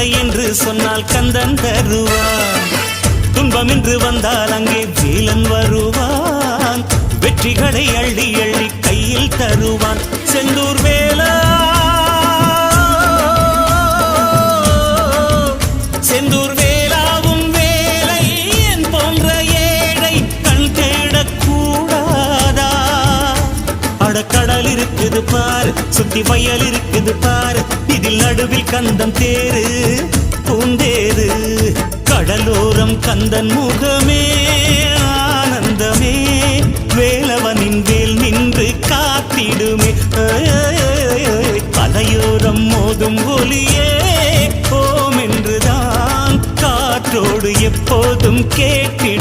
இல்லை என்று சொன்னால் கந்தன் தருவான். துன்பம் என்று வந்தால் அங்கே வேலன் வருவான். வெற்றிகளை அள்ளி அள்ளி கையில் தருவான். செந்தூர் வேலா, செந்தூர் வேலாவும் வேலை என் போன்ற ஏழை கண் தேடக்கூடாதா? அடக்கடல் இருக்குது பாரு, சுத்தி வயல் இருக்குது பாரு, இதில் நடுவில் கந்தன் தேரு பூந்தேரு. கடலோரம் கந்தன் முகமே ஆனந்தமே, வேலவனின் வேல் நின்று காத்திடுமே. அலையோரம் மோதும் ஒலியே ஓம் என்றுதான் காற்றோடு எப்போதும் கேட்டிடும்.